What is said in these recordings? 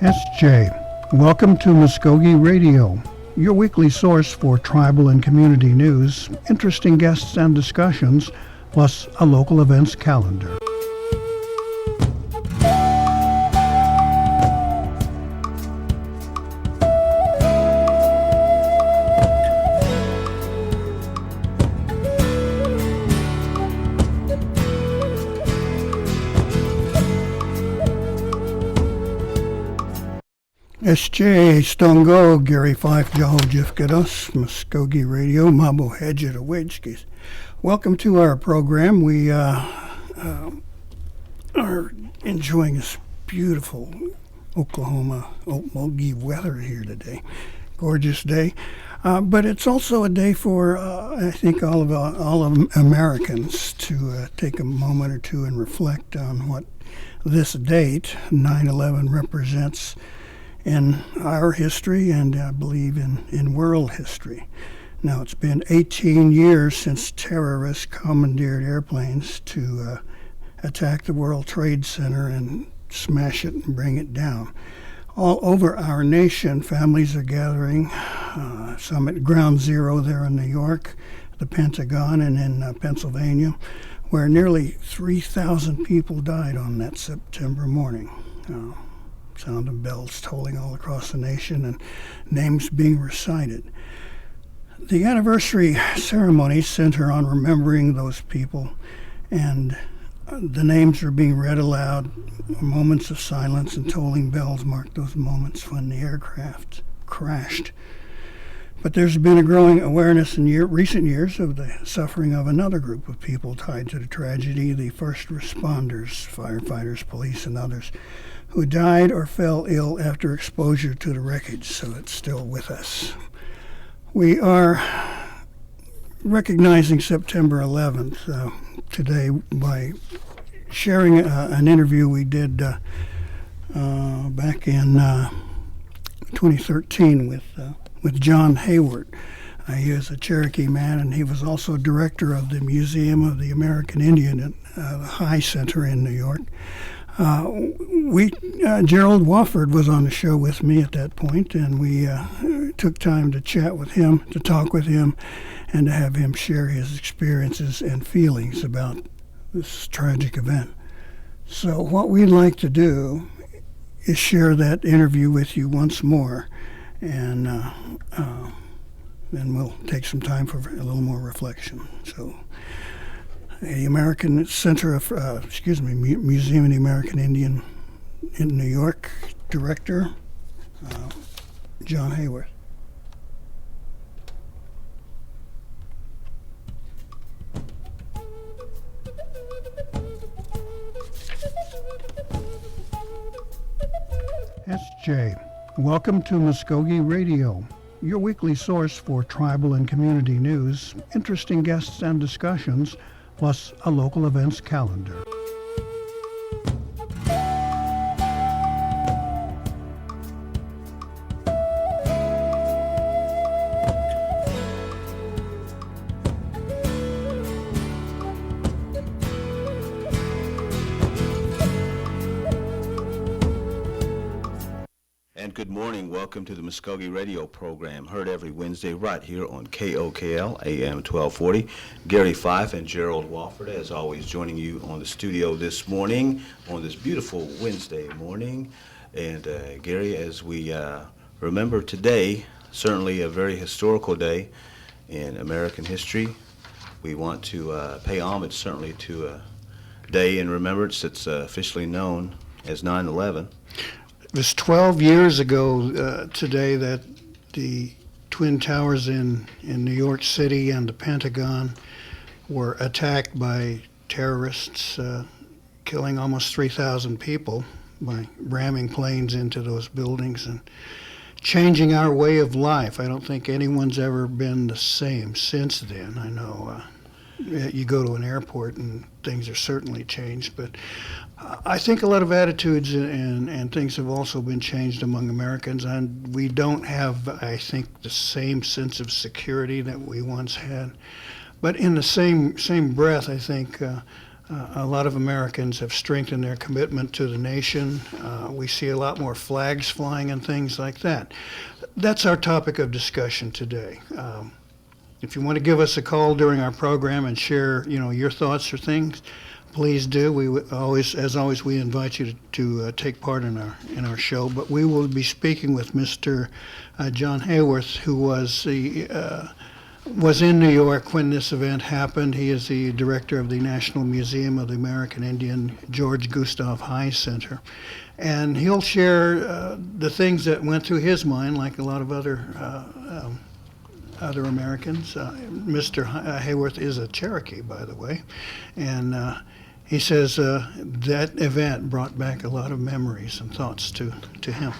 SJ, welcome to Mvskoke Radio, your weekly source for tribal and community news, interesting guests and discussions, plus a local events calendar. SJ Stongo, Gary Fife, Jahol Jifkados, Mvskoke Radio, Mabo Hedget Awedskis. Welcome to our program. We are enjoying this beautiful Oklahoma Okmulgee weather here today. Gorgeous day. But it's also a day for, I think, all of Americans to take a moment or two and reflect on what this date, 9/11, represents in our history and I believe in world history. Now, it's been 18 years since terrorists commandeered airplanes to attack the World Trade Center and smash it and bring it down. All over our nation, families are gathering, some at Ground Zero there in New York, the Pentagon, and in Pennsylvania, where nearly 3,000 people died on that September morning. Sound of bells tolling all across the nation and names being recited. The anniversary ceremony center on remembering those people, and the names are being read aloud. Moments of silence and tolling bells mark those moments when the aircraft crashed. But there's been a growing awareness in recent years of the suffering of another group of people tied to the tragedy, the first responders, firefighters, police, and others, who died or fell ill after exposure to the wreckage, so it's still with us. We are recognizing September 11th today by sharing an interview we did back in 2013 with John Hayward. He is a Cherokee man, and he was also director of the Museum of the American Indian at the High Center in New York. Gerald Wofford was on the show with me at that point, and we took time to chat with him, to talk with him, and to have him share his experiences and feelings about this tragic event. So what we'd like to do is share that interview with you once more, and then we'll take some time for a little more reflection. So, the American Center of, Museum of the American Indian in New York director, John Hayward. SJ, welcome to Mvskoke Radio, your weekly source for tribal and community news, interesting guests and discussions, plus a local events calendar. Good morning. Welcome to the Mvskoke Radio program, heard every Wednesday right here on KOKL AM 1240. Gary Fife and Gerald Wofford, as always, joining you on the studio this morning on this beautiful Wednesday morning. And Gary, as we remember today, certainly a very historical day in American history, we want to pay homage certainly to a day in remembrance that's officially known as 9/11. It was 12 years ago today that the Twin Towers in New York City and the Pentagon were attacked by terrorists, killing almost 3,000 people by ramming planes into those buildings and changing our way of life. I don't think anyone's ever been the same since then. I know you go to an airport and things are certainly changed, but I think a lot of attitudes and things have also been changed among Americans, and we don't have, I think, the same sense of security that we once had. But in the same breath, I think A lot of Americans have strengthened their commitment to the nation. We see a lot more flags flying and things like that. That's our topic of discussion today. If you want to give us a call during our program and share, your thoughts or things, please do. As always, we invite you to take part in our show. But we will be speaking with Mr. John Hayworth, who was in New York when this event happened. He is the director of the National Museum of the American Indian George Gustav Heye Center. And he'll share the things that went through his mind, like a lot of other Americans. Mr. Hayworth is a Cherokee, by the way. And he says that event brought back a lot of memories and thoughts to him.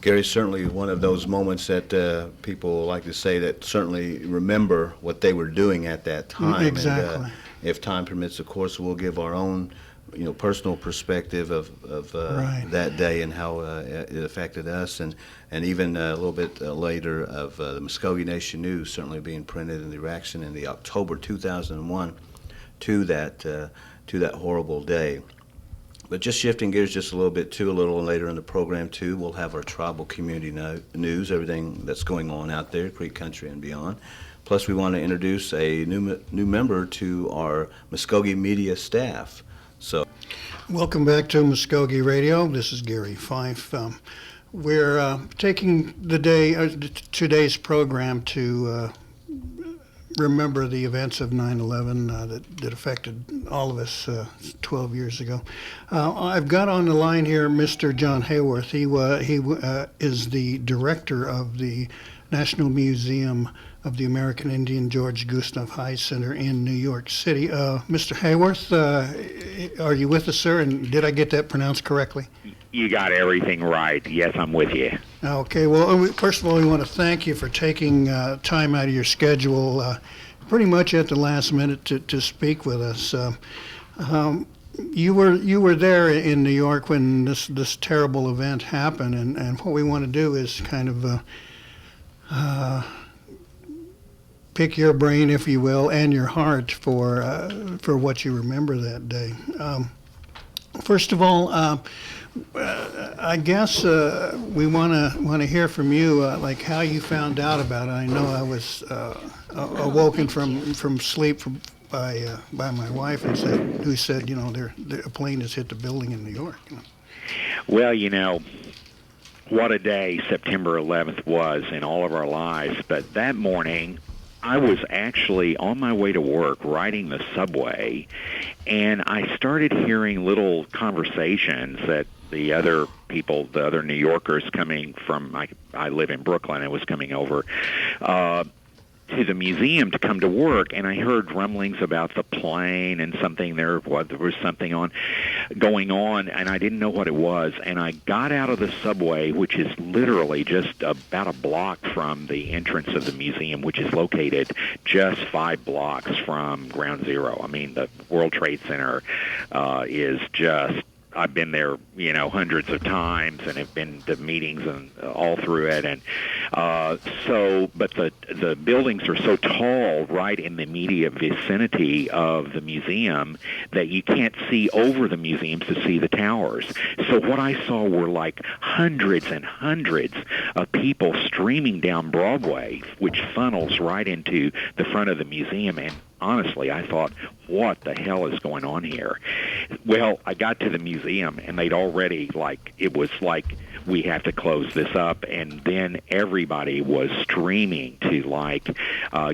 Gary, certainly one of those moments that people like to say that certainly remember what they were doing at that time. Exactly. And if time permits, of course, we'll give our own, personal perspective of Right. that day and how it affected us, and even a little bit later of the Mvskoke Nation News certainly being printed in the reaction in the October 2001 to that horrible day. But just shifting gears just a little bit too, a little later in the program too, we'll have our tribal community news, everything that's going on out there, Creek Country and beyond. Plus, we want to introduce a new member to our Mvskoke media staff. So, welcome back to Mvskoke Radio. This is Gary Fife. We're taking today's program to remember the events of 9/11 that affected all of us 12 years ago. I've got on the line here Mr. John Hayworth. He is the director of the National Museum of the American Indian George Gustav Heye Center in New York City. Mr. Hayworth, are you with us, sir? And did I get that pronounced correctly? You got everything right. Yes, I'm with you. Okay. Well, first of all, we want to thank you for taking time out of your schedule pretty much at the last minute to speak with us. You were there in New York when this terrible event happened, and what we want to do is kind of pick your brain, if you will, and your heart for what you remember that day. First of all, I guess we want to hear from you, like how you found out about it. I know I was awoken from sleep by my wife who said, a plane has hit the building in New York. Well, what a day September 11th was in all of our lives. But that morning, I was actually on my way to work riding the subway, and I started hearing little conversations that the other people, the other New Yorkers coming from, I live in Brooklyn, and was coming over to the museum to come to work, and I heard rumblings about the plane and something there was something going on, and I didn't know what it was. And I got out of the subway, which is literally just about a block from the entrance of the museum, which is located just 5 blocks from Ground Zero. I mean, the World Trade Center is just, I've been there, hundreds of times, and have been to meetings and all through it. And but the buildings are so tall right in the immediate vicinity of the museum that you can't see over the museums to see the towers. So what I saw were like hundreds and hundreds of people streaming down Broadway, which funnels right into the front of the museum. And honestly, I thought, what the hell is going on here? Well, I got to the museum, and they'd already, it was like, we have to close this up. And then everybody was streaming to,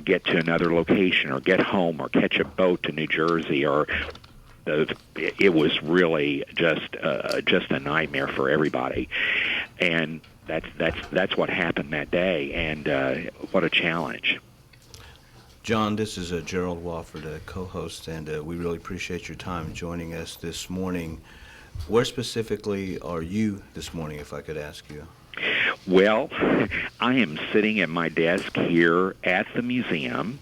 get to another location or get home or catch a boat to New Jersey, or it was really just a nightmare for everybody. And that's what happened that day, and what a challenge. John, this is Gerald Wofford, co-host, and we really appreciate your time joining us this morning. Where specifically are you this morning, if I could ask you? Well, I am sitting at my desk here at the museum.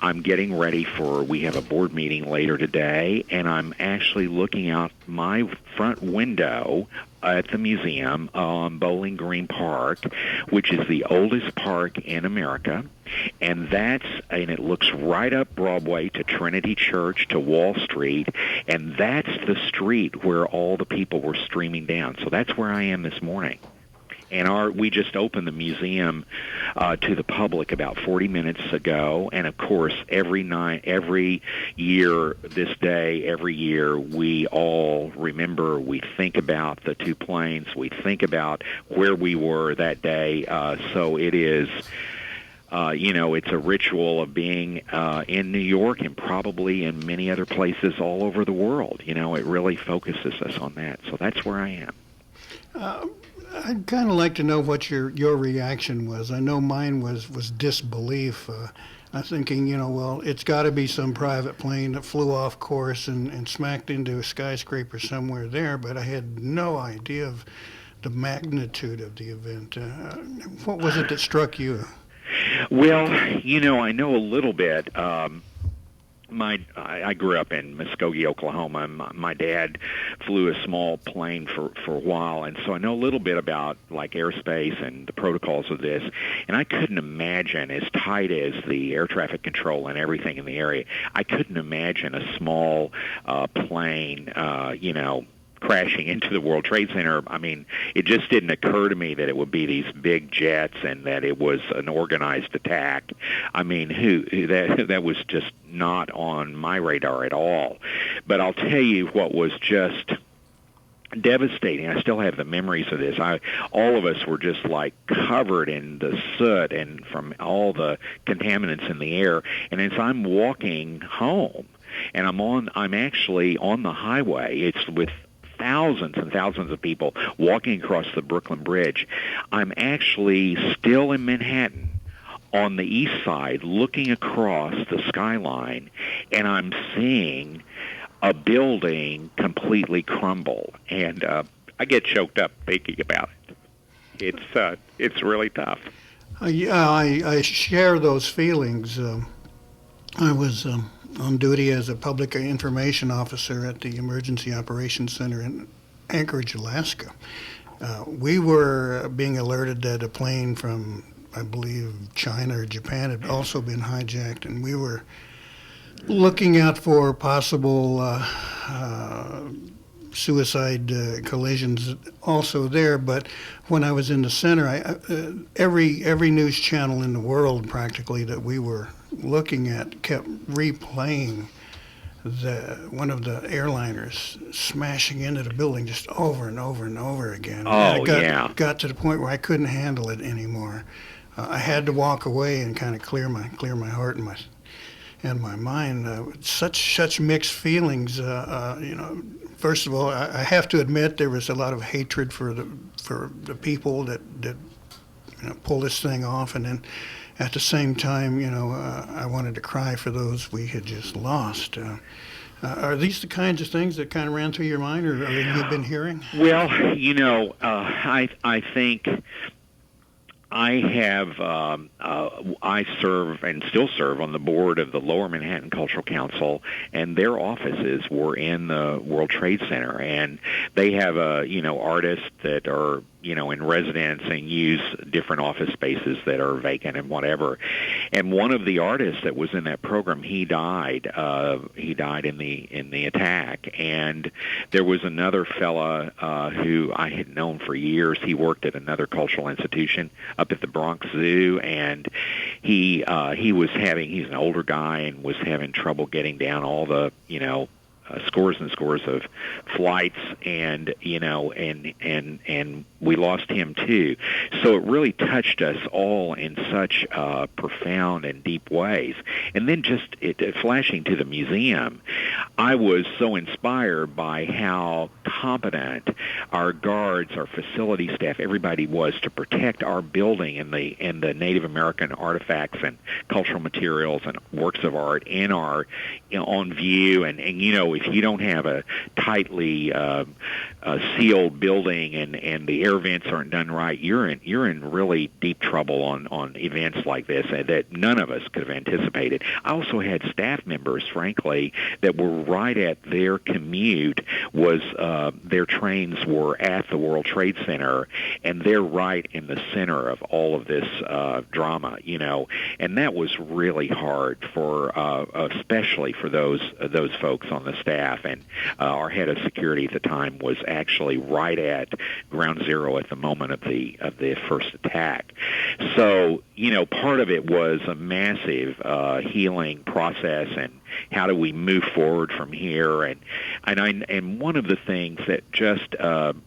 I'm getting ready we have a board meeting later today, and I'm actually looking out my front window at the museum on Bowling Green Park, which is the oldest park in America. And it looks right up Broadway to Trinity Church to Wall Street, and that's the street where all the people were streaming down. So that's where I am this morning. And we just opened the museum to the public about 40 minutes ago. And of course, every year, this day, every year, we all remember, we think about the two planes, we think about where we were that day. So it is, it's a ritual of being in New York and probably in many other places all over the world. It really focuses us on that. So that's where I am. I'd kind of like to know what your reaction was. I know mine was disbelief. I'm thinking, well, it's got to be some private plane that flew off course and smacked into a skyscraper somewhere there, but I had no idea of the magnitude of the event. What was it that struck you? Well, I know a little bit. I grew up in Mvskoke, Oklahoma. My dad flew a small plane for a while, and so I know a little bit about like airspace and the protocols of this. And I couldn't imagine, as tight as the air traffic control and everything in the area, I couldn't imagine a small plane, crashing into the World Trade Center. I mean, it just didn't occur to me that it would be these big jets and that it was an organized attack. I mean, that was just not on my radar at all. But I'll tell you what was just devastating. I still have the memories of this. All of us were just like covered in the soot and from all the contaminants in the air. And as I'm walking home, and I'm actually on the highway, it's with thousands and thousands of people walking across the Brooklyn Bridge. I'm actually still in Manhattan on the east side looking across the skyline, and I'm seeing a building completely crumble. And I get choked up thinking about it. It's really tough. I share those feelings. I was on duty as a public information officer at the Emergency Operations Center in Anchorage, Alaska. We were being alerted that a plane from, I believe, China or Japan had also been hijacked, and we were looking out for possible suicide collisions also there. But when I was in the center, every news channel in the world practically that we were looking at kept replaying one of the airliners smashing into the building just over and over and over again. Oh, and it got to the point where I couldn't handle it anymore. I had to walk away and kind of clear my heart and my mind. Such mixed feelings. First of all, I have to admit there was a lot of hatred for the people that pulled this thing off, and then at the same time, I wanted to cry for those we had just lost. Are these the kinds of things that kind of ran through your mind, or you've been hearing? Well, I think I serve and still serve on the board of the Lower Manhattan Cultural Council, and their offices were in the World Trade Center, and they have artists that are in residence and use different office spaces that are vacant and whatever. And one of the artists that was in that program, he died. He died in the attack. And there was another fella who I had known for years. He worked at another cultural institution up at the Bronx Zoo, and he's an older guy and was having trouble getting down all the scores and scores of flights, and we lost him too. So it really touched us all in such profound and deep ways. And then just flashing to the museum, I was so inspired by how competent our guards, our facility staff, everybody was to protect our building and the Native American artifacts and cultural materials and works of art in our on view. And if you don't have a tightly sealed building and the air vents aren't done right, you're in really deep trouble on events like this that none of us could have anticipated. I also had staff members, frankly, that were right at their commute was their trains were at the World Trade Center, and they're right in the center of all of this drama, and that was really hard for, especially for those folks on the staff. And our head of security at the time was actually right at ground zero at the moment of the first attack. So, part of it was a massive healing process, and how do we move forward from here? And one of the things that just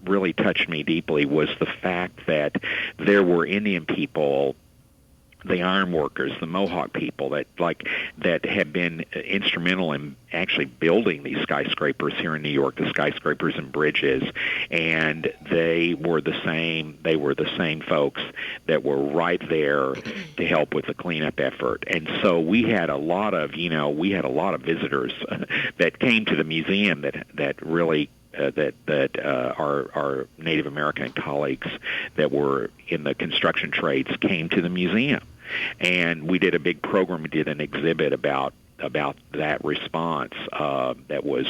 really touched me deeply was the fact that there were Indian people, the iron workers, the Mohawk people that had been instrumental in actually building these skyscrapers here in New York, the skyscrapers and bridges, and they were the same folks that were right there to help with the cleanup effort. And so we had a lot of visitors that came to the museum that really our Native American colleagues that were in the construction trades came to the museum. And we did a big program. We did an exhibit about that response that was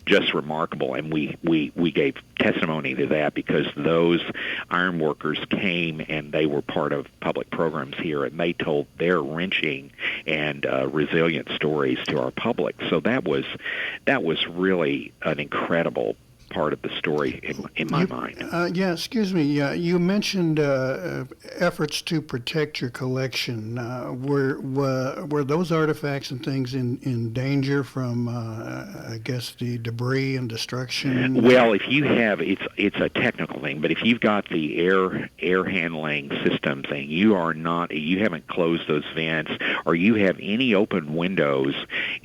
just remarkable, and we gave testimony to that because those iron workers came and they were part of public programs here, and they told their wrenching and resilient stories to our public. So that was really an incredible part of the story in my mind. Excuse me. You mentioned efforts to protect your collection. Were those artifacts and things in danger from, I guess, the debris and destruction? Well, if you have, it's a technical thing, but if you've got the air handling system thing, you haven't closed those vents, or you have any open windows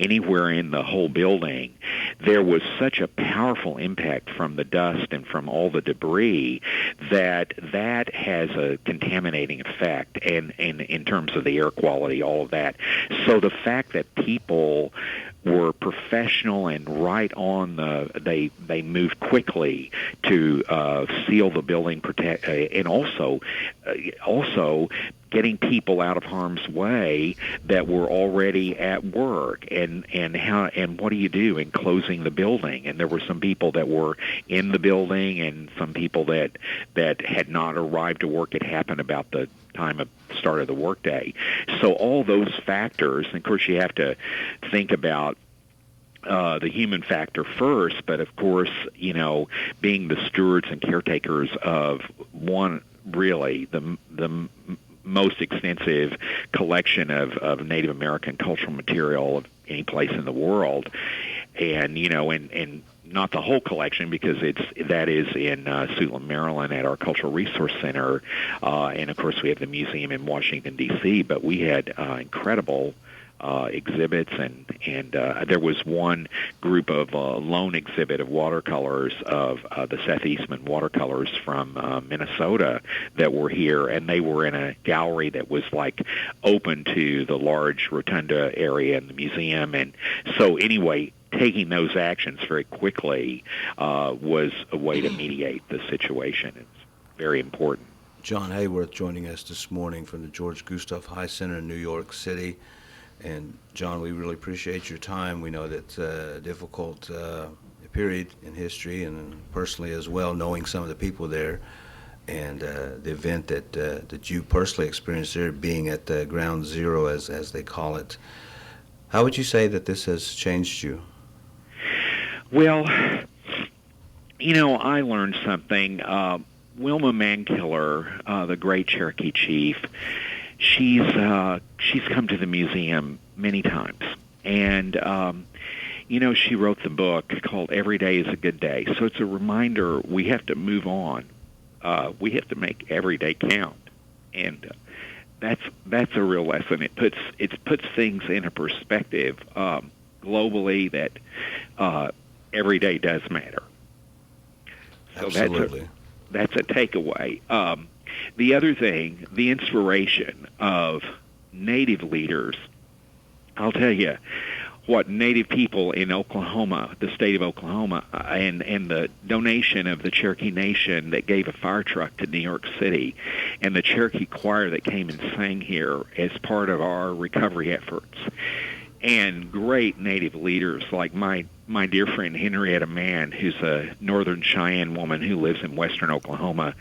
anywhere in the whole building, there was such a powerful impact from the dust and from all the debris that has a contaminating effect, and in terms of the air quality, all of that. So the fact that people were professional and right on they moved quickly to seal the building, protect, and also getting people out of harm's way that were already at work, and what do you do in closing the building? And there were some people that were in the building, and some people that had not arrived to work. It happened about the time of start of the workday. So all those factors, and of course you have to think about the human factor first, but of course, being the stewards and caretakers of one, really, the most extensive collection of Native American cultural material of any place in the world, and and not the whole collection, because that is in Suitland, Maryland, at our Cultural Resource Center, and of course we have the museum in Washington D.C. But we had incredible exhibits, and there was one group of lone exhibit of watercolors of the Seth Eastman watercolors from Minnesota that were here, and they were in a gallery that was open to the large rotunda area in the museum. And so anyway, taking those actions very quickly was a way to mediate the situation. It's very important. John Hayworth joining us this morning from the George Gustav High Center in New York City. And John, we really appreciate your time. We know that's a difficult period in history, and personally as well, knowing some of the people there, and the event that you personally experienced there, being at ground zero, as they call it. How would you say that this has changed you? Well, I learned something. Wilma Mankiller, the great Cherokee chief, she's come to the museum many times, and she wrote the book called Every Day is a Good Day. So it's a reminder we have to move on. We have to make every day count, and that's a real lesson. It puts things in a perspective globally that every day does matter. So absolutely, that's a takeaway. The other thing, the inspiration of Native leaders, I'll tell you what Native people in Oklahoma, the state of Oklahoma, and the donation of the Cherokee Nation that gave a fire truck to New York City, and the Cherokee choir that came and sang here as part of our recovery efforts. and great Native leaders like my dear friend Henrietta Mann, who's a Northern Cheyenne woman who lives in western Oklahoma.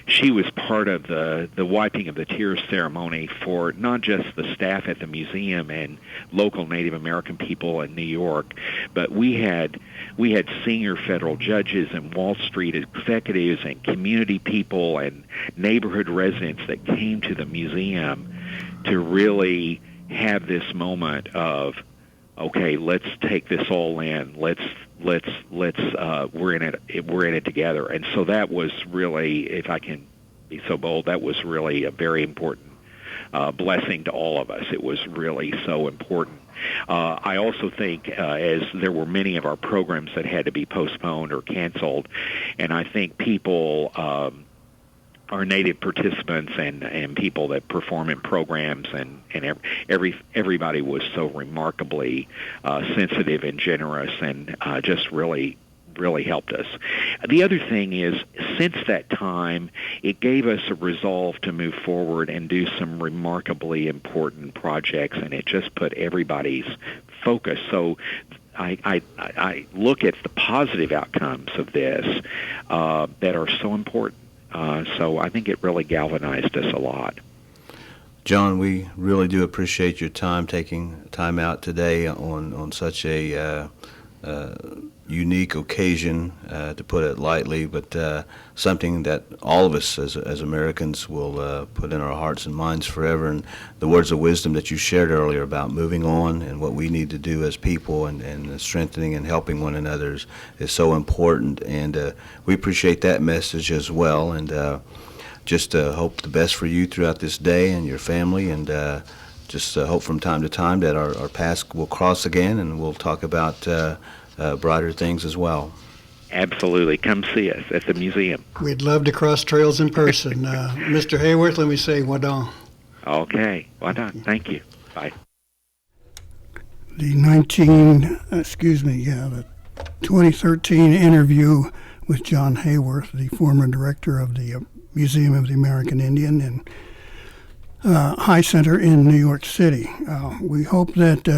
She was part of the wiping of the tears ceremony for not just the staff at the museum and local Native American people in New York, but we had senior federal judges and Wall Street executives and community people and neighborhood residents that came to the museum to really have this moment of, okay, let's take this all in. Let's we're in it together. And so that was really, if I can be so bold, that was really a very important blessing to all of us. It was really so important. I also think, as there were many of our programs that had to be postponed or canceled, and I think people, our Native participants and people that perform in programs and everybody was so remarkably sensitive and generous and just really helped us. The other thing is, since that time, it gave us a resolve to move forward and do some remarkably important projects, and it just put everybody's focus. So I look at the positive outcomes of this that are so important. So I think it really galvanized us a lot. John, we really do appreciate your time, taking time out today on such a unique occasion, to put it lightly, but something that all of us as Americans will put in our hearts and minds forever. And the words of wisdom that you shared earlier about moving on and what we need to do as people and strengthening and helping one another is so important. And we appreciate that message as well. And just hope the best for you throughout this day and your family. And just hope from time to time that our paths will cross again, and we'll talk about brighter things as well. Absolutely. Come see us at the museum. We'd love to cross trails in person. Mr. Hayworth, let me say wadon. Okay. Wadon. Thank you. Bye. The 2013 interview with John Hayworth, the former director of the Museum of the American Indian and High Center in New York City. We hope that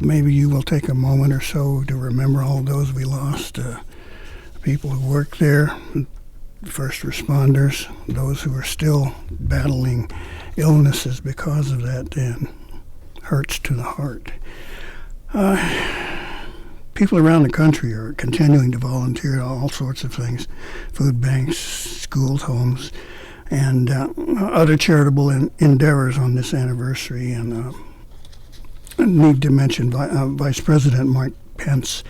maybe you will take a moment or so to remember all those we lost, people who work there, first responders, those who are still battling illnesses because of that, and hurts to the heart. People around the country are continuing to volunteer at all sorts of things, food banks, schools, homes, and other charitable endeavors on this anniversary. And I need to mention Vice President Mike Pence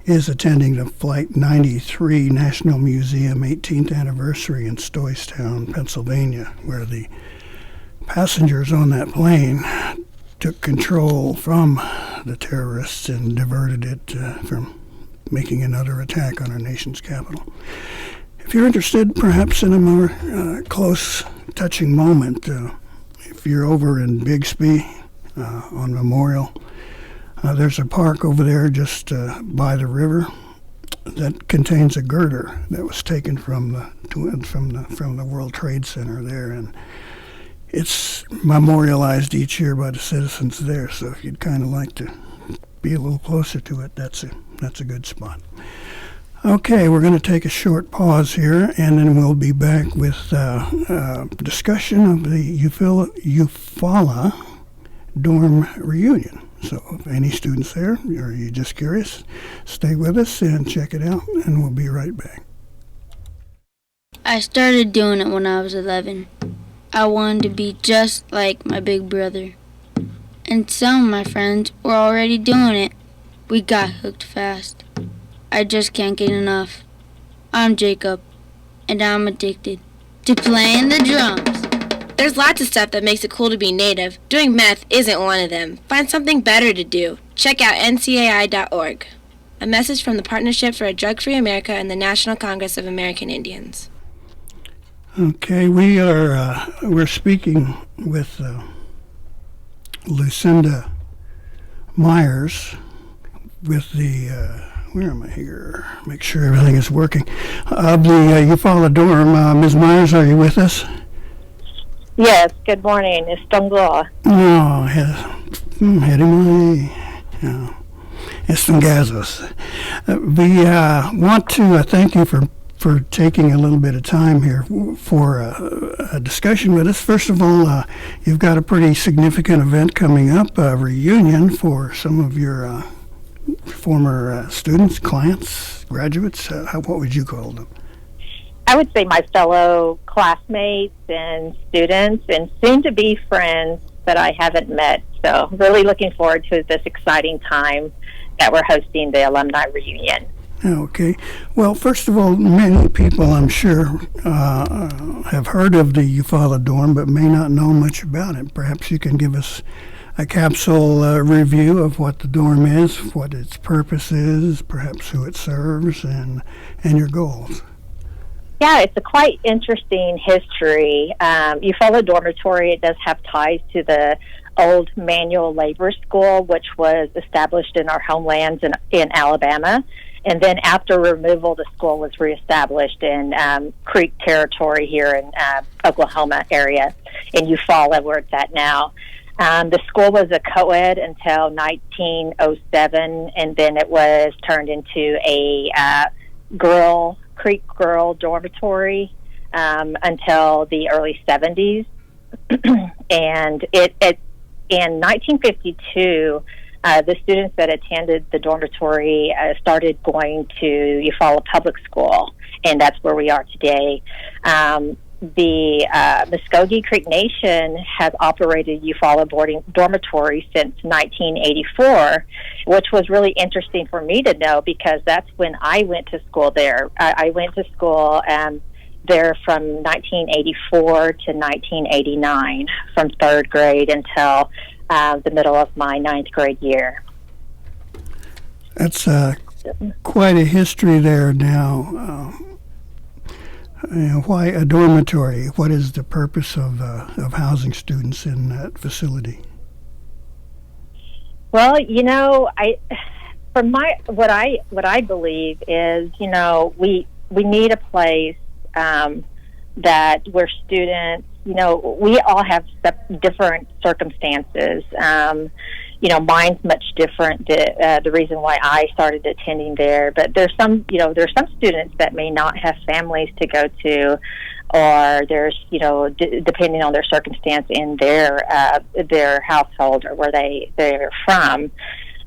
is attending the Flight 93 National Museum 18th anniversary in Stoystown, Pennsylvania, where the passengers on that plane took control from the terrorists and diverted it from making another attack on our nation's capital. If you're interested perhaps in a more close, touching moment, if you're over in Bixby on Memorial, there's a park over there just by the river that contains a girder that was taken from the World Trade Center there, and it's memorialized each year by the citizens there. So if you'd kind of like to be a little closer to it, that's a good spot. Okay, we're going to take a short pause here, and then we'll be back with discussion of the Eufaula dorm reunion. So if any students there, or you're just curious, stay with us and check it out, and we'll be right back. I started doing it when I was 11. I wanted to be just like my big brother. And some of my friends were already doing it. We got hooked fast. I just can't get enough. I'm Jacob, and I'm addicted to playing the drums. There's lots of stuff that makes it cool to be Native. Doing meth isn't one of them. Find something better to do. Check out ncai.org. A message from the Partnership for a Drug-Free America and the National Congress of American Indians. Okay, we're speaking with Lucinda Myers with the where am I here? Make sure everything is working. Of the Eufaula dorm, Ms. Myers, are you with us? Yes, good morning. It's Donglaw. Oh, Herimoy, Estangazos. We want to thank you for taking a little bit of time here for a discussion with us. First of all, you've got a pretty significant event coming up, a reunion for some of your former students, clients, graduates. What would you call them? I would say my fellow classmates and students and soon-to-be friends that I haven't met. So really looking forward to this exciting time that we're hosting the alumni reunion. Okay. Well, first of all, many people, I'm sure, have heard of the Eufaula Dorm, but may not know much about it. Perhaps you can give us a capsule review of what the dorm is, what its purpose is, perhaps who it serves, and your goals. Yeah, it's a quite interesting history. Eufaula Dormitory, it does have ties to the old manual labor school, which was established in our homelands in Alabama. And then after removal, the school was reestablished in Creek territory here in Oklahoma area, in Eufaula, where it's at now. The school was a co-ed until 1907, and then it was turned into a Creek Girl Dormitory until the early 70s. And it in 1952, the students that attended the dormitory started going to Eufaula Public School, and that's where we are today. The Mvskoke Creek Nation has operated Eufaula Dormitory since 1984, which was really interesting for me to know because that's when I went to school there. I went to school there from 1984 to 1989, from third grade until the middle of my ninth grade year. That's quite a history there now. Why a dormitory? What is the purpose of housing students in that facility? Well, what I believe is, we need a place that where students, we all have different circumstances. Mine's much different. The reason why I started attending there, but there's some students that may not have families to go to, or there's, depending on their circumstance in their household or where they're from.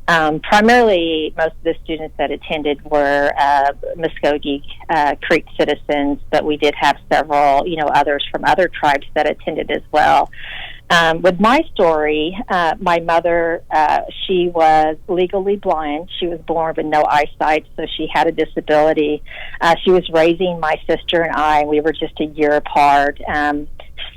Primarily, most of the students that attended were Mvskoke Creek citizens, but we did have several, others from other tribes that attended as well. With my story, my mother, she was legally blind. She was born with no eyesight, so she had a disability. She was raising my sister and I, and we were just a year apart.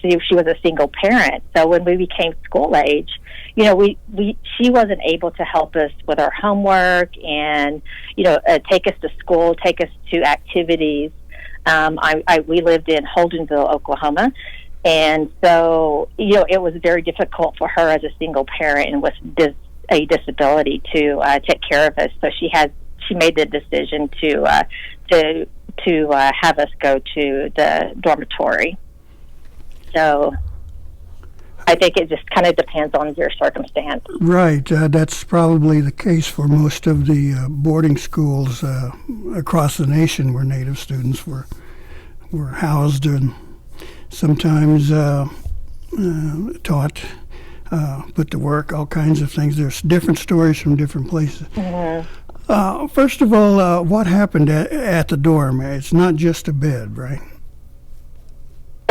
She was a single parent, so when we became school age, she wasn't able to help us with our homework and, take us to school, take us to activities. We lived in Holdenville, Oklahoma. And so, it was very difficult for her as a single parent and with a disability to take care of us. So she made the decision to have us go to the dormitory. So I think it just kind of depends on your circumstance. Right. That's probably the case for most of the boarding schools across the nation where Native students were housed and sometimes taught, put to work, all kinds of things. There's different stories from different places. Mm-hmm. First of all, what happened at the dorm? It's not just a bed, right?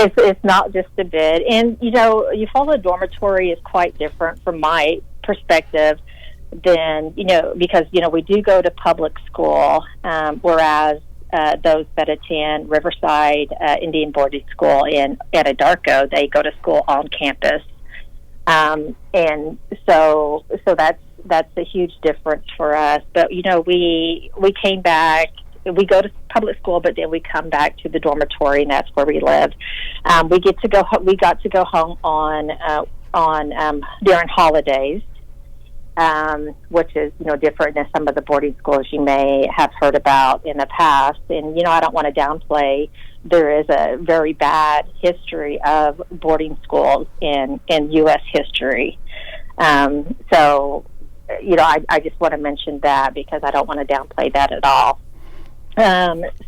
It's not just a bed. And, Eufaula Dormitory is quite different from my perspective than, because, we do go to public school, whereas those that attend Riverside Indian Boarding School in Anadarko, they go to school on campus. And so that's a huge difference for us. But, we came back. We go to public school, but then we come back to the dormitory, and that's where we live. We got to go home on during holidays, which is different than some of the boarding schools you may have heard about in the past. And I don't want to downplay. There is a very bad history of boarding schools in U.S. history. So, I just want to mention that because I don't want to downplay that at all.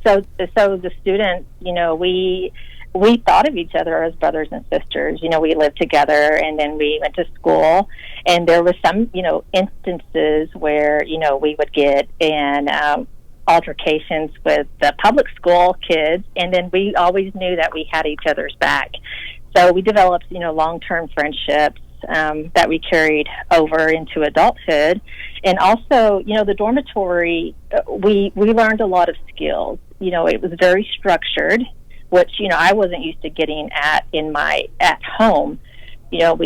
So the students, we thought of each other as brothers and sisters. We lived together, and then we went to school. And there were some, instances where, we would get in altercations with the public school kids, and then we always knew that we had each other's back. So we developed, long-term friendships that we carried over into adulthood. And also, the dormitory, we learned a lot of skills. It was very structured, which, I wasn't used to getting at home. There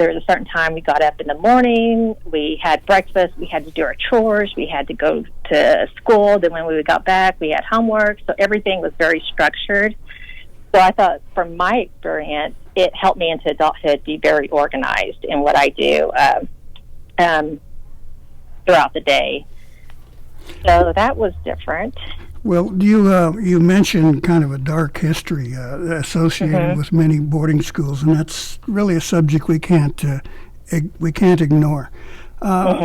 was a certain time we got up in the morning, we had breakfast, we had to do our chores, we had to go to school, then when we got back, we had homework, so everything was very structured. So I thought, from my experience, it helped me into adulthood be very organized in what I do throughout the day. So that was different. Well, you mentioned kind of a dark history associated with many boarding schools, and that's really a subject we can't ignore. Roaming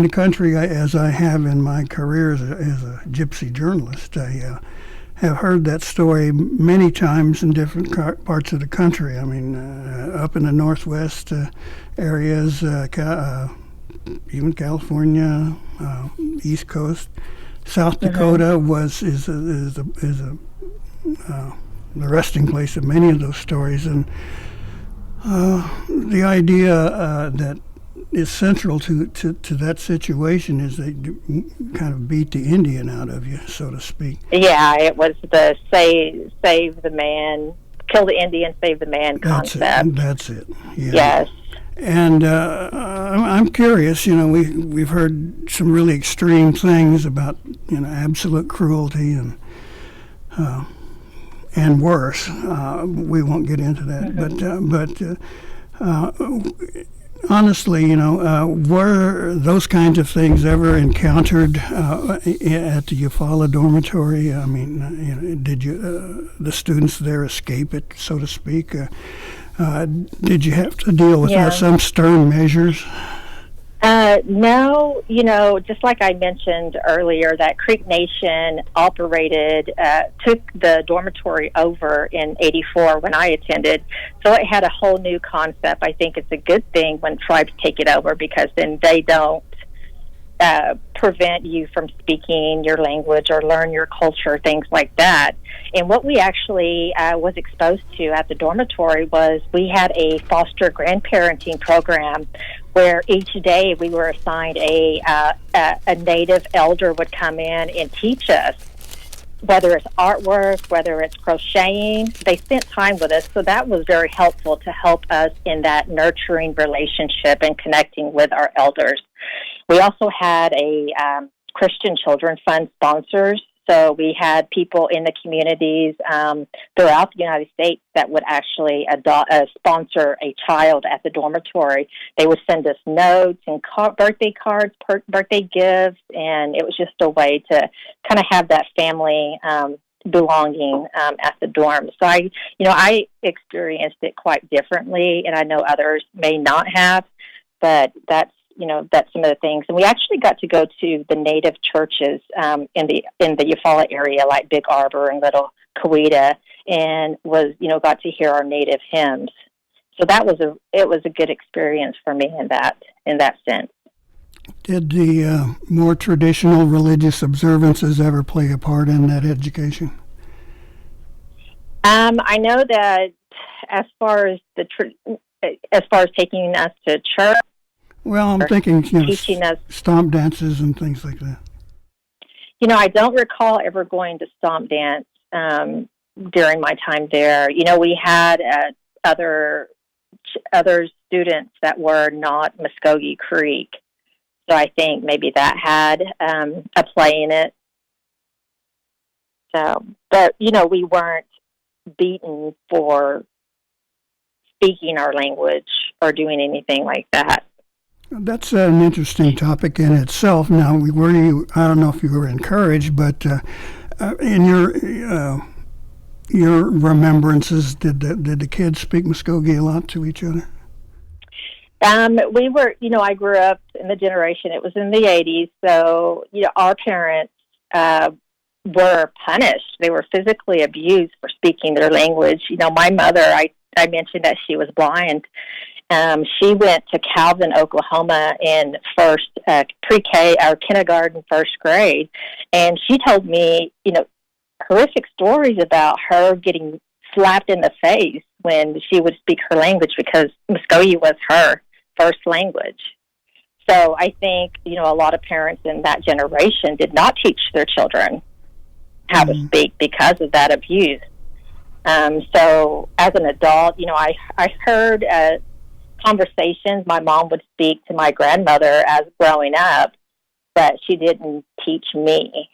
the country as I have in my career as a gypsy journalist, I have heard that story many times in different parts of the country. I mean, up in the Northwest areas, even California, East Coast. South Dakota is the resting place of many of those stories, and the idea that is central to that situation is they kind of beat the Indian out of you, so to speak. Yeah, it was the save the man, kill the Indian, save the man concept. That's it. Yeah. Yes. And I'm curious. We've heard some really extreme things about absolute cruelty and worse. We won't get into that, but honestly, were those kinds of things ever encountered at the Eufaula Dormitory? I mean, did the students there escape it, so to speak? Did you have to deal with some stern measures? No, just like I mentioned earlier, that Creek Nation took the dormitory over in '84 when I attended. So it had a whole new concept. I think it's a good thing when tribes take it over, because then they don't prevent you from speaking your language or learn your culture, things like that. And what we actually was exposed to at the dormitory was we had a foster grandparenting program where each day we were assigned a native elder would come in and teach us, whether it's artwork, whether it's crocheting. They spent time with us, so that was very helpful to help us in that nurturing relationship and connecting with our elders. We also had a Christian Children Fund sponsors, so we had people in the communities throughout the United States that would actually sponsor a child at the dormitory. They would send us notes and birthday cards, birthday gifts, and it was just a way to kind of have that family belonging at the dorm. So I experienced it quite differently, and I know others may not have, but that's some of the things. And we actually got to go to the native churches in the Eufaula area, like Big Arbor and Little Coweta, and got to hear our native hymns. So it was a good experience for me in that sense. Did the more traditional religious observances ever play a part in that education? I know that as far as taking us to church. Well, I'm thinking, teaching us stomp dances and things like that. I don't recall ever going to stomp dance during my time there. We had other students that were not Mvskoke Creek, so I think maybe that had a play in it. So, but we weren't beaten for speaking our language or doing anything like that. That's an interesting topic in itself. Now, I don't know if you were encouraged, but in your your remembrances, did the kids speak Muskogee a lot to each other? We were, I grew up in the generation, it was in the 80s, so, our parents were punished. They were physically abused for speaking their language. My mother, I mentioned that she was blind. She went to Calvin, Oklahoma in first pre-K or kindergarten, first grade, and she told me, horrific stories about her getting slapped in the face when she would speak her language because Muskogee was her first language. So I think, a lot of parents in that generation did not teach their children how to speak because of that abuse. So as an adult, I heard conversations my mom would speak to my grandmother as growing up, but she didn't teach me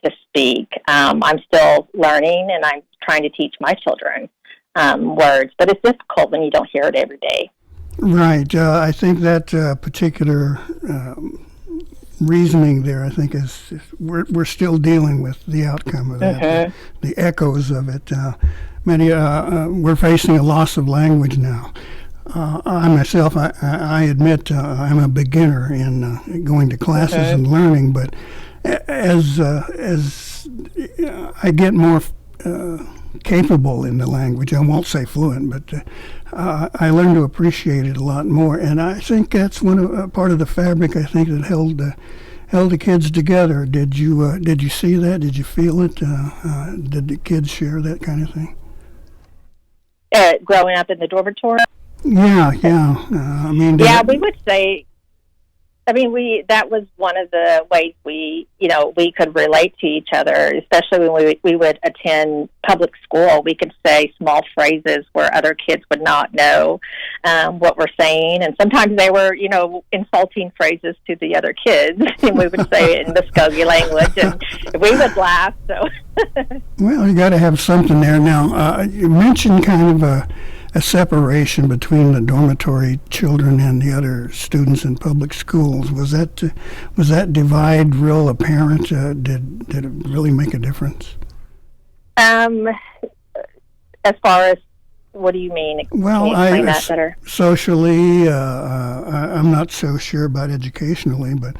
to speak. I'm still learning, and I'm trying to teach my children words, but it's difficult when you don't hear it every day. Right. I think that particular reasoning there, I think, is we're still dealing with the outcome of that, the echoes of it. We're facing a loss of language now. I myself, I admit, I'm a beginner in going to classes and learning, but as I get more capable in the language, I won't say fluent, but I learn to appreciate it a lot more, and I think that's part of the fabric, I think, that held the kids together. Did you see that? Did you feel it? Did the kids share that kind of thing? Growing up in the dormitory? Yeah. We would say. That was one of the ways we could relate to each other, especially when we would attend public school. We could say small phrases where other kids would not know what we're saying, and sometimes they were, insulting phrases to the other kids, and we would say it in Muskogee language, and we would laugh. So, well, you got to have something there. Now, you mentioned kind of a separation between the dormitory children and the other students in public schools. Was that divide real apparent? Did it really make a difference? As far as, what do you mean? Well, Can you explain that better? Socially, I'm not so sure about educationally, but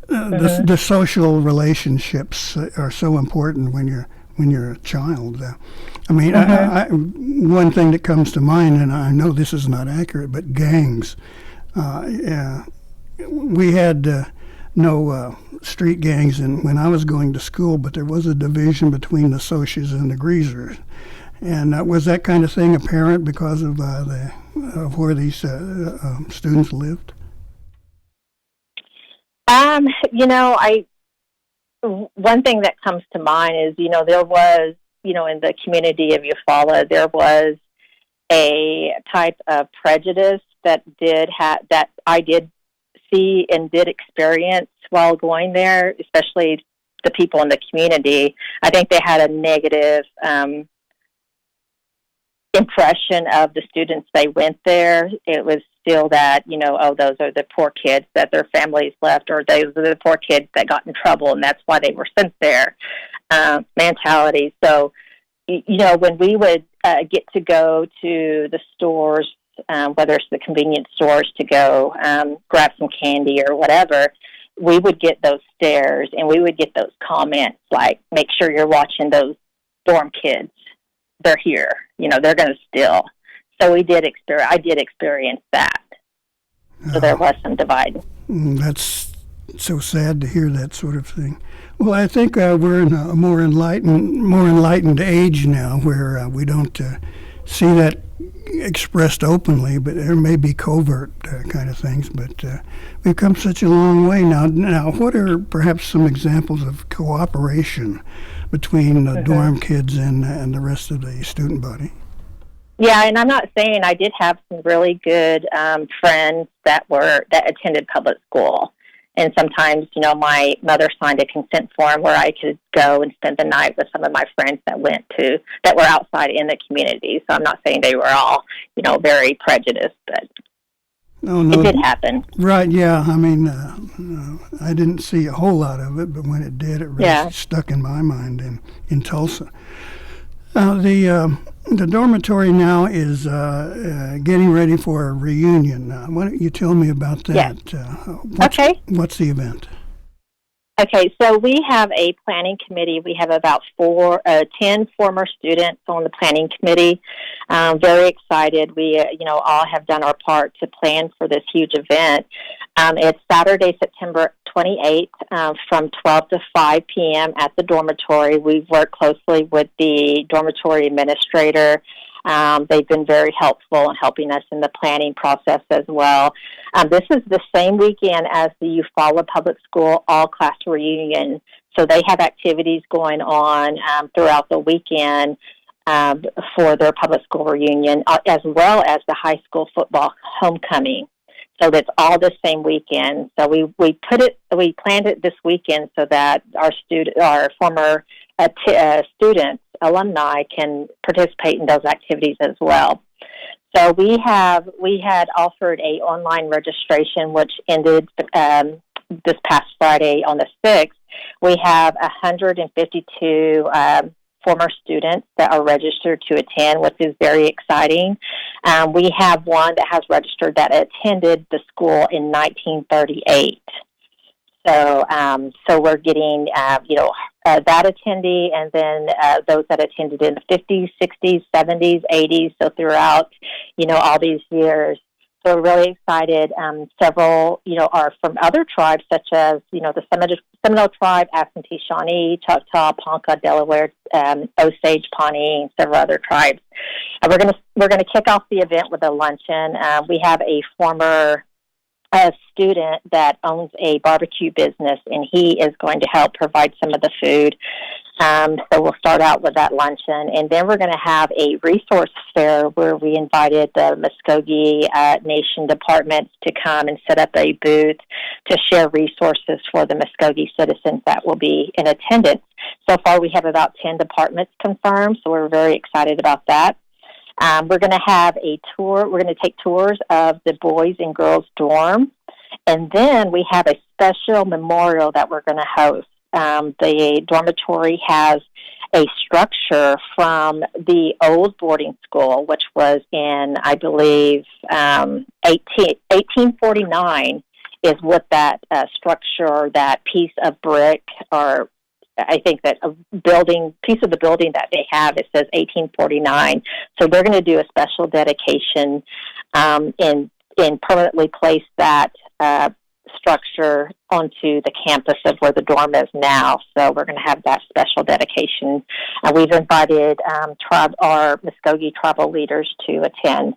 the social relationships are so important when you're a child. One thing that comes to mind, and I know this is not accurate, but gangs. We had no street gangs when I was going to school, but there was a division between the socias and the greasers. And was that kind of thing apparent because of where these students lived? One thing that comes to mind is, there was, in the community of Eufaula, there was a type of prejudice that I did see and did experience while going there, especially the people in the community. I think they had a negative impression of the students they went there. It was still that, those are the poor kids that their families left, or those are the poor kids that got in trouble, and that's why they were sent there mentality. So, when we would get to go to the stores, whether it's the convenience stores to go grab some candy or whatever, we would get those stares and we would get those comments like, make sure you're watching those dorm kids. They're here. They're going to steal. So I did experience that. So there was some divide. That's so sad to hear that sort of thing. Well, I think we're in a more enlightened age now, where we don't see that expressed openly, but there may be covert kind of things. But we've come such a long way now. Now, what are perhaps some examples of cooperation between the dorm kids and the rest of the student body? Yeah, and I'm not saying I did have some really good friends that attended public school. And sometimes, my mother signed a consent form where I could go and spend the night with some of my friends that were outside in the community. So I'm not saying they were all, very prejudiced, but it did happen. Right, yeah. I didn't see a whole lot of it, but when it did, it really stuck in my mind in Tulsa. The dormitory now is getting ready for a reunion. Why don't you tell me about that? Okay. What's the event? Okay, so we have a planning committee. We have about 10 former students on the planning committee. Very excited. We, all have done our part to plan for this huge event. It's Saturday, September 28th, from 12 to 5 p.m. at the dormitory. We've worked closely with the dormitory administrator. They've been very helpful in helping us in the planning process as well. This is the same weekend as the Eufaula Public School all-class reunion, so they have activities going on throughout the weekend for their public school reunion, as well as the high school football homecoming. So that's all the same weekend. So we planned it this weekend so that our former students, alumni, can participate in those activities as well. So we had offered a online registration, which ended this past Friday on the 6th. We have 152 former students that are registered to attend, which is very exciting. We have one that has registered that attended the school in 1938. So we're getting, that attendee, and then those that attended in the 50s, 60s, 70s, 80s, so throughout, all these years. So we're really excited. Several, are from other tribes, such as, the Seminole tribe, Absentee Shawnee, Choctaw, Ponca, Delaware, Osage, Pawnee, and several other tribes. We're gonna kick off the event with a luncheon. We have a former student that owns a barbecue business, and he is going to help provide some of the food. So we'll start out with that luncheon, and then we're going to have a resource fair where we invited the Mvskoke Nation departments to come and set up a booth to share resources for the Mvskoke citizens that will be in attendance. So far, we have about 10 departments confirmed, so we're very excited about that. We're going to have a tour. We're going to take tours of the boys and girls dorm. And then we have a special memorial that we're going to host. The dormitory has a structure from the old boarding school, which was in, I believe, 1849 is what that structure, that piece of brick, or I think that piece of the building that they have, it says 1849. So we're going to do a special dedication and permanently place that structure onto the campus of where the dorm is now. So we're going to have that special dedication. We've invited our Mvskoke tribal leaders to attend.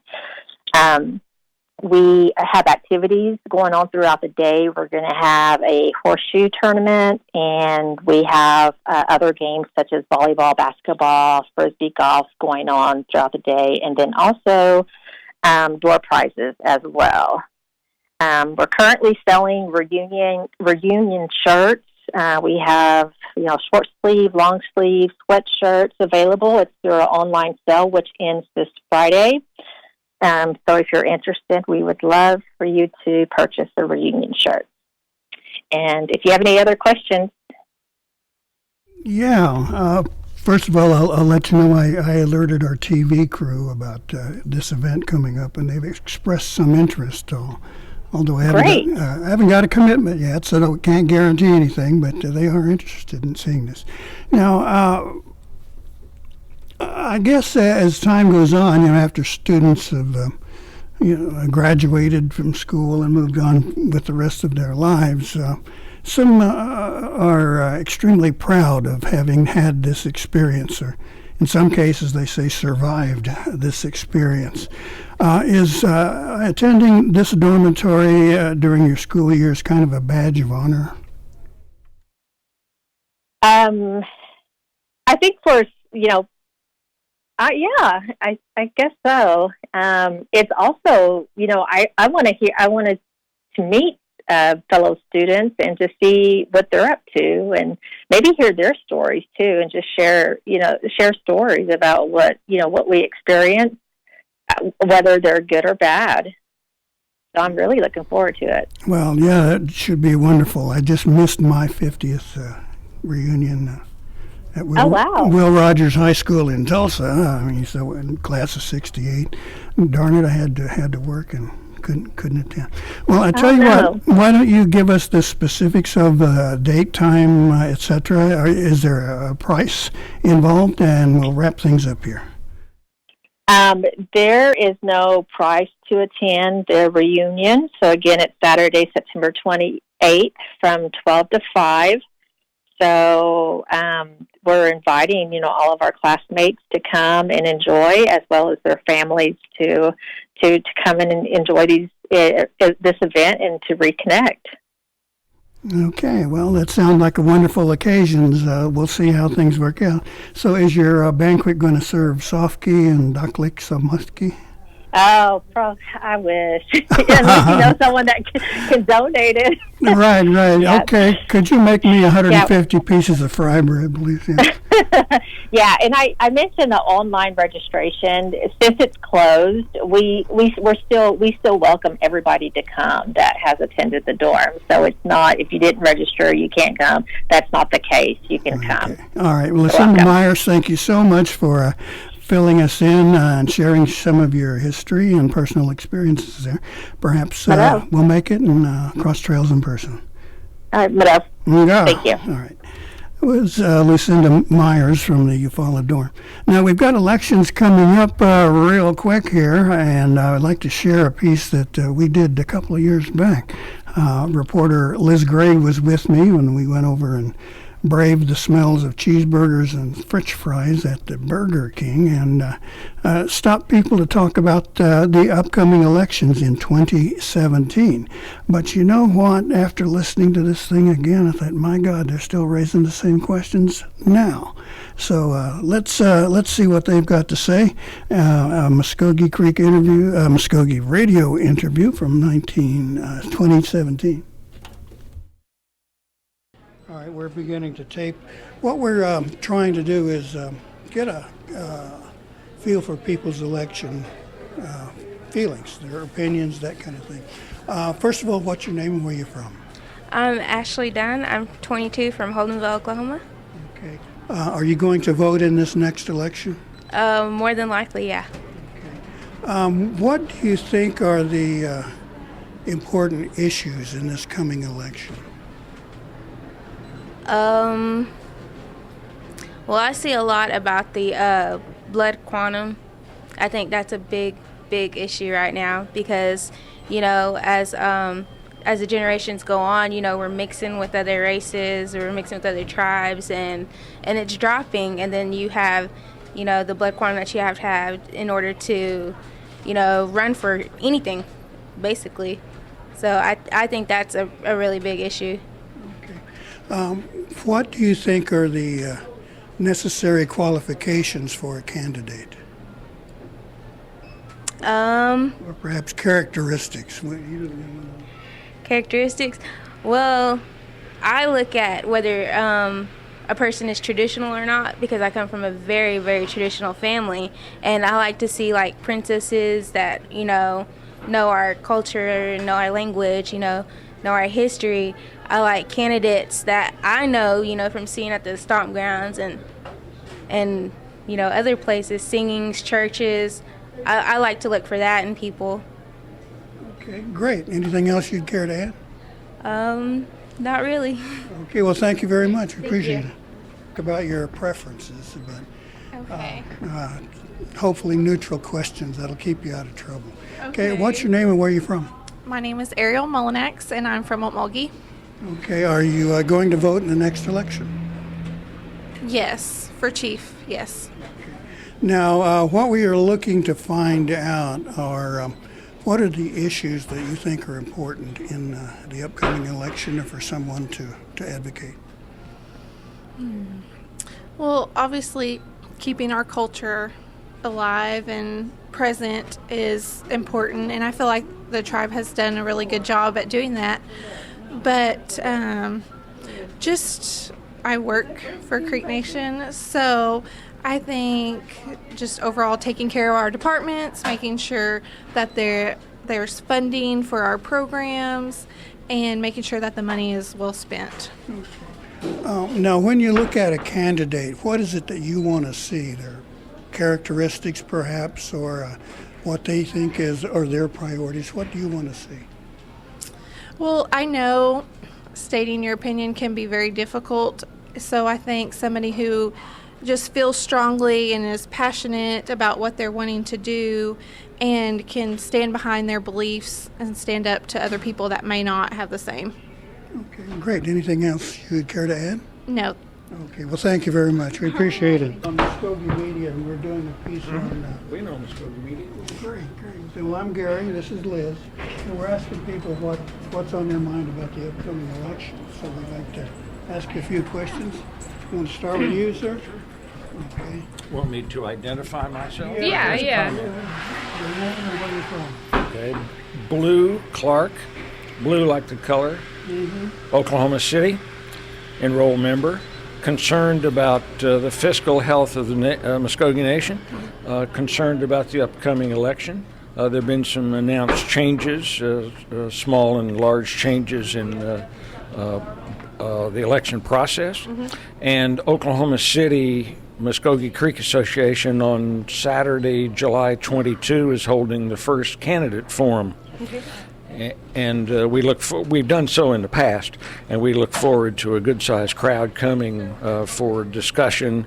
We have activities going on throughout the day. We're going to have a horseshoe tournament, and we have other games such as volleyball, basketball, frisbee golf going on throughout the day, and then also door prizes as well. We're currently selling reunion shirts. We have, short sleeve, long sleeve sweatshirts available. It's through our online sale, which ends this Friday. So if you're interested, we would love for you to purchase a reunion shirt. And if you have any other questions. Yeah. First of all, I'll let you know I alerted our TV crew about this event coming up, and they've expressed some interest. Although I haven't got a commitment yet, so I can't guarantee anything, but they are interested in seeing this. Now, I guess as time goes on, after students have, graduated from school and moved on with the rest of their lives, some are extremely proud of having had this experience, or in some cases they say survived this experience. Is attending this dormitory during your school years kind of a badge of honor? I think for, I guess so. It's also, I wanted to meet fellow students and to see what they're up to, and maybe hear their stories too, and just share stories about what we experience, whether they're good or bad. So I'm really looking forward to it. Well, yeah, it should be wonderful. I just missed my 50th reunion at Oh, wow. Will Rogers High School in Tulsa. I mean, so in class of '68. Darn it, I had to work and couldn't attend. Well, I tell you what. Why don't you give us the specifics of date, time, etc.? Is there a price involved? And we'll wrap things up here. There is no price to attend the reunion. So again, it's Saturday, September 28th from 12 to 5. So we're inviting, all of our classmates to come and enjoy, as well as their families to come in and enjoy this event and to reconnect. Okay, well, that sounds like a wonderful occasion. We'll see how things work out. So is your banquet going to serve sofki and daklik samuski? Oh, I wish. Unless someone that can donate it. Right. Yeah. Okay. Could you make me 150 pieces of fry bread, please? Yeah. Yeah, and I mentioned the online registration. Since it's closed, we still welcome everybody to come that has attended the dorm. So it's not, if you didn't register, you can't come. That's not the case. You can come. All right. Well, Lucinda Myers, thank you so much for filling us in and sharing some of your history and personal experiences there. Perhaps we'll make it and cross trails in person. All right, Thank you. All right. It was Lucinda Myers from the Eufaula dorm. Now, we've got elections coming up real quick here, and I would like to share a piece that we did a couple of years back. Reporter Liz Gray was with me when we went over and braved the smells of cheeseburgers and French fries at the Burger King and stopped people to talk about the upcoming elections in 2017. But you know what? After listening to this thing again, I thought, my God, they're still raising the same questions now. So let's see what they've got to say. A Mvskoke Radio interview from 2017. All right, we're beginning to tape. What we're trying to do is get a feel for people's election feelings, their opinions, that kind of thing. First of all, what's your name and where you're from? I'm Ashley Dunn. I'm 22 from Holdenville, Oklahoma. Okay. Are you going to vote in this next election? More than likely, yeah. Okay. What do you think are the important issues in this coming election? Well, I see a lot about the blood quantum. I think that's a big issue right now because, as the generations go on, we're mixing with other races, or we're mixing with other tribes, and it's dropping. And then you have, the blood quantum that you have to have in order to, run for anything, basically. So I think that's a really big issue. What do you think are the necessary qualifications for a candidate? Or perhaps characteristics? Characteristics? Well, I look at whether a person is traditional or not, because I come from a very, very traditional family, and I like to see like princesses that, know our culture, know our language, know our history. I like candidates that I know, from seeing at the stomp grounds and other places, singings, churches. I like to look for that in people. Okay, great. Anything else you'd care to add? Not really. Okay, well, thank you very much. We appreciate it. Talk about your preferences, but okay. Hopefully neutral questions that'll keep you out of trouble. Okay, what's your name and where are you from? My name is Ariel Mullinax, and I'm from Okmulgee. Okay, are you going to vote in the next election? Yes, for chief, yes. Okay. Now, what we are looking to find out are what are the issues that you think are important in the upcoming election for someone to advocate? Well, obviously, keeping our culture alive and present is important, and I feel like the tribe has done a really good job at doing that. But I work for Creek Nation, so I think just overall taking care of our departments, making sure that there's funding for our programs, and making sure that the money is well spent. Now, when you look at a candidate, what is it that you want to see? Their characteristics, perhaps, or what they think are their priorities. What do you want to see? Well, I know stating your opinion can be very difficult, so I think somebody who just feels strongly and is passionate about what they're wanting to do and can stand behind their beliefs and stand up to other people that may not have the same. Okay, great. Anything else you would care to add? No. Okay, well, thank you very much. We appreciate it. On Mvskoke Media, and we're doing a piece on... We know Mvskoke Media. Great. So, well, I'm Gary, this is Liz, and we're asking people what's on their mind about the upcoming election. So we'd like to ask you a few questions. You want to start with you, sir? Okay. Want me to identify myself? Yeah. Your name and where you're from. Okay. Blue Clark, blue like the color, Oklahoma City, enrolled member, concerned about the fiscal health of the Mvskoke Nation, concerned about the upcoming election. There have been some announced changes, small and large changes in the election process. And Oklahoma City Mvskoke Creek Association on Saturday, July 22, is holding the first candidate forum. And we've done so in the past, and we look forward to a good-sized crowd coming for discussion,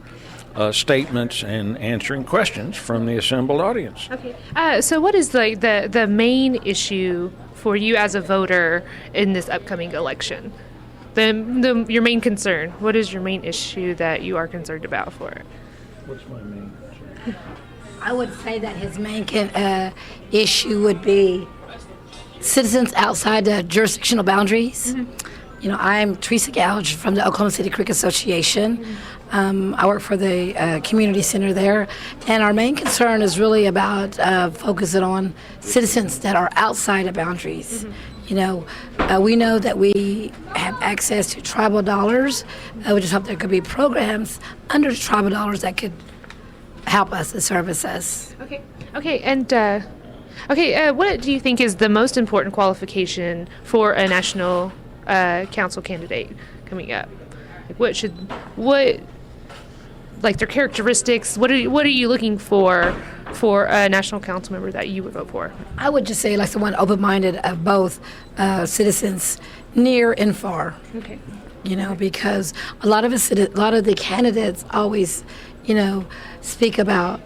statements, and answering questions from the assembled audience. Okay. So what is the main issue for you as a voter in this upcoming election? Your main concern. What is your main issue that you are concerned about for it? What's my main concern? I would say that his main issue would be citizens outside the jurisdictional boundaries. You know, I'm Teresa Gouge from the Oklahoma City Creek Association. I work for the community center there, and our main concern is really about focusing on citizens that are outside of boundaries. You know, we know that we have access to tribal dollars. We just hope there could be programs under the tribal dollars that could help us and service us. Okay, and what do you think is the most important qualification for a national council candidate coming up? Like their characteristics? What are you looking for a national council member that you would vote for? I would just say like someone open-minded of both citizens near and far. Okay. You know, because a lot of the candidates always, you know, speak about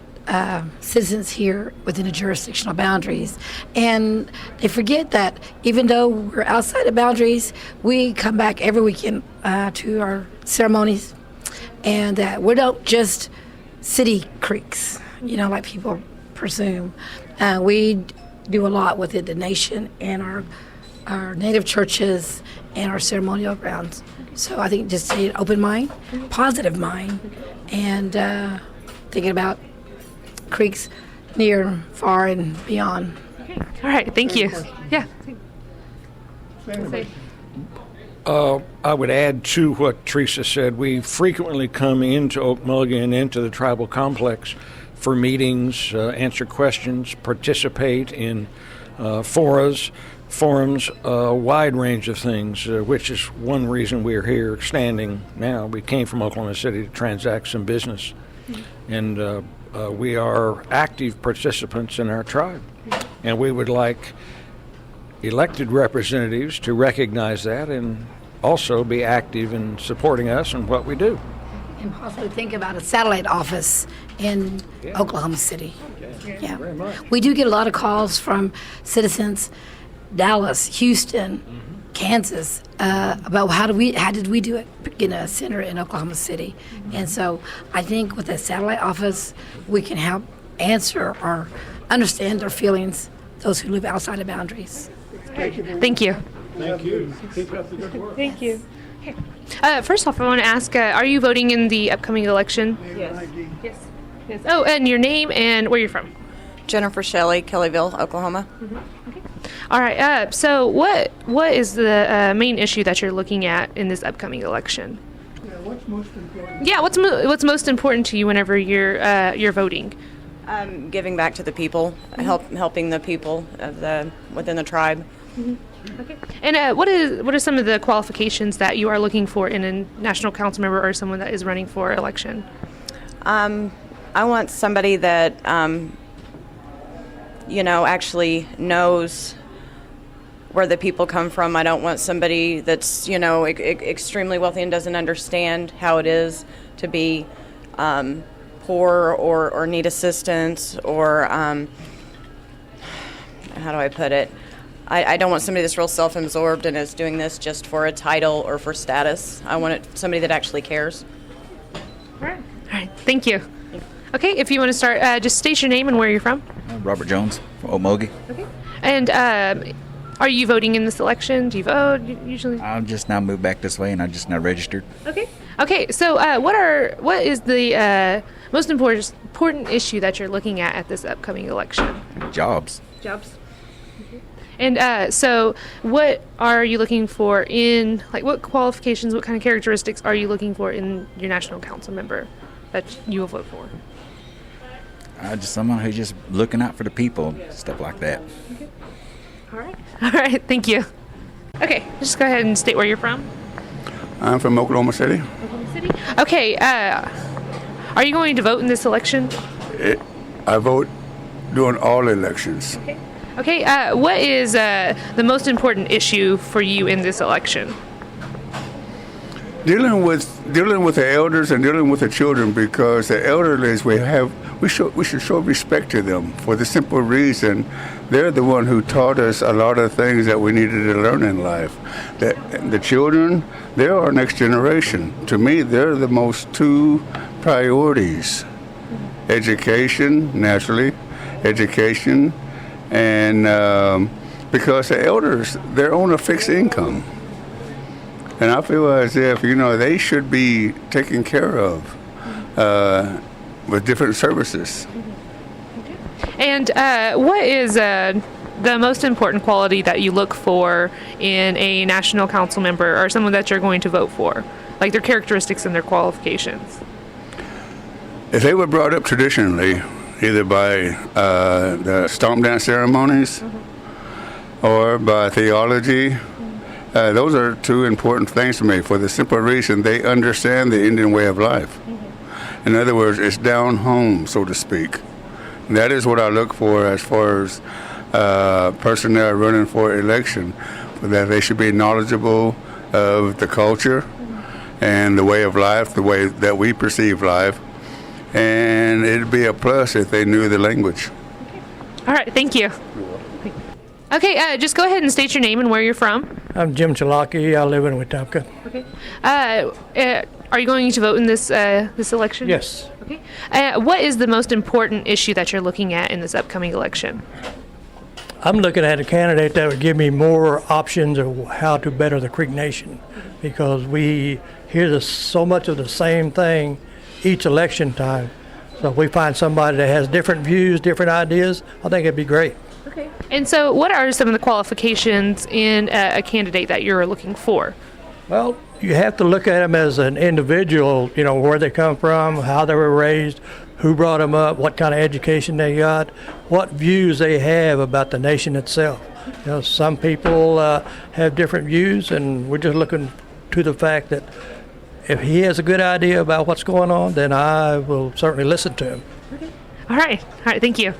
citizens here within the jurisdictional boundaries, and they forget that even though we're outside the boundaries, we come back every weekend to our ceremonies, and that we're not just city creeks, you know, like people presume. We do a lot within the nation and our native churches and our ceremonial grounds. So I think just an open mind, positive mind, and thinking about creeks near, far, and beyond. Okay. All right. Thank you. Yeah. I would add to what Teresa said. We frequently come into Oak Mulligan, into the tribal complex for meetings, answer questions, participate in forums, a wide range of things, which is one reason we're here standing now. We came from Oklahoma City to transact some business, and we are active participants in our tribe, and we would like elected representatives to recognize that and also be active in supporting us and what we do. And possibly think about a satellite office in Oklahoma City. Yeah. Very much. We do get a lot of calls from citizens, Dallas, Houston, Kansas, about how did we do it in a center in Oklahoma City. And so I think with a satellite office, we can help answer or understand their feelings, those who live outside of boundaries. Thank you. Thank you. Keep up the good work. Thank you. First off, I want to ask, are you voting in the upcoming election? Yes. Yes. Oh, and your name and where you're from? Jennifer Shelley, Kellyville, Oklahoma. Okay. All right. So what is the main issue that you're looking at in this upcoming election? Yeah, what's most important? Yeah. What's most important to you whenever you're voting? Giving back to the people, helping the people of within the tribe. Okay. And what are some of the qualifications that you are looking for in a national council member or someone that is running for election? I want somebody that, actually knows where the people come from. I don't want somebody that's, extremely wealthy and doesn't understand how it is to be poor or need assistance or, how do I put it? I don't want somebody that's real self-absorbed and is doing this just for a title or for status. I want somebody that actually cares. All right. Thank you. Okay, if you want to start, just state your name and where you're from. Robert Jones from Okmulgee. Okay. And are you voting in this election? Do you vote usually? I've just now moved back this way, and I just now registered. Okay. Okay. So, what is the most important issue that you're looking at this upcoming election? Jobs. Jobs. Okay. And so, what are you looking for in what qualifications, what kind of characteristics are you looking for in your national council member that you will vote for? Just someone who's just looking out for the people, stuff like that. Okay. All right. Thank you. Okay, just go ahead and state where you're from. I'm from Oklahoma City. Oklahoma City. Okay. Are you going to vote in this election? I vote during all elections. Okay. Okay. What is the most important issue for you in this election? Dealing with the elders and dealing with the children, because the elderly we should show respect to them for the simple reason they're the one who taught us a lot of things that we needed to learn in life. That the children, they're our next generation. To me, they're the most two priorities: education, naturally, education, and because the elders, they're on a fixed income. And I feel as if, they should be taken care of with different services. And what is the most important quality that you look for in a national council member or someone that you're going to vote for? Like their characteristics and their qualifications? If they were brought up traditionally, either by the stomp dance ceremonies or by theology, those are two important things to me for the simple reason they understand the Indian way of life. In other words, it's down home, so to speak. And that is what I look for as far as personnel running for election, that they should be knowledgeable of the culture and the way of life, the way that we perceive life. And it'd be a plus if they knew the language. All right, thank you. Okay, just go ahead and state your name and where you're from. I'm Jim Chalaki. I live in Wetumpka. Okay. Are you going to vote in this election? Yes. Okay. What is the most important issue that you're looking at in this upcoming election? I'm looking at a candidate that would give me more options of how to better the Creek Nation, because we hear so much of the same thing each election time. So if we find somebody that has different views, different ideas, I think it'd be great. Okay. And so what are some of the qualifications in a candidate that you're looking for? Well, you have to look at them as an individual, where they come from, how they were raised, who brought them up, what kind of education they got, what views they have about the nation itself. Some people have different views, and we're just looking to the fact that if he has a good idea about what's going on, then I will certainly listen to him. Okay. All right. Thank you.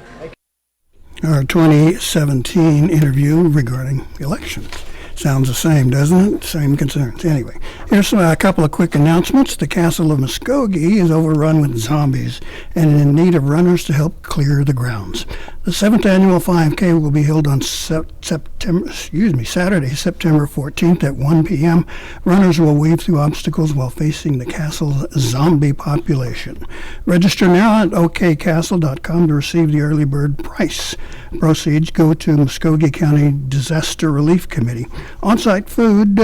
Our 2017 interview regarding elections. Sounds the same, doesn't it? Same concerns. Anyway, here's a couple of quick announcements. The Castle of Mvskoke is overrun with zombies and in need of runners to help clear the grounds. The 7th annual 5K will be held on Saturday, September 14th at 1 p.m. Runners will weave through obstacles while facing the castle's zombie population. Register now at okcastle.com to receive the early bird price. Proceeds go to Mvskoke County Disaster Relief Committee. On-site food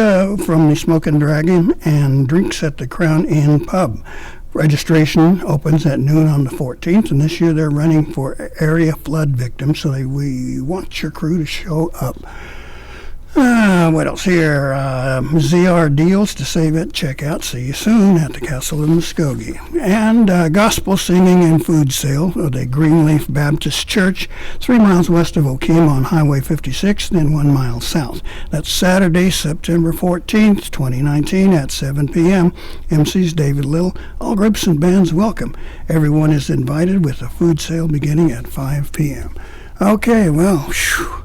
from the Smokin' Dragon and drinks at the Crown Inn Pub. Registration opens at noon on the 14th, and this year they're running for area flood victims, so we want your crew to show up. What else here? ZR deals to save at checkout. See you soon at the Castle of Muskogee. And gospel singing and food sale at the Greenleaf Baptist Church, 3 miles west of Okiem on Highway 56, then 1 mile south. That's Saturday, September 14th, 2019 at 7 p.m. MC's David Little. All groups and bands welcome. Everyone is invited with a food sale beginning at 5 p.m. Okay, well, whew.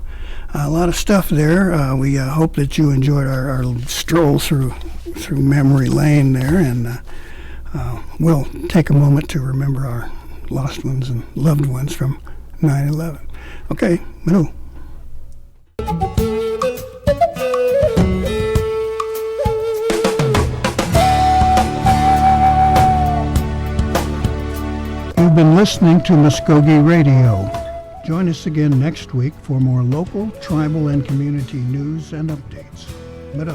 A lot of stuff there. We hope that you enjoyed our stroll through memory lane there, and we'll take a moment to remember our lost ones and loved ones from 9/11. Okay, Manu. You've been listening to Mvskoke Radio. Join us again next week for more local, tribal, and community news and updates. But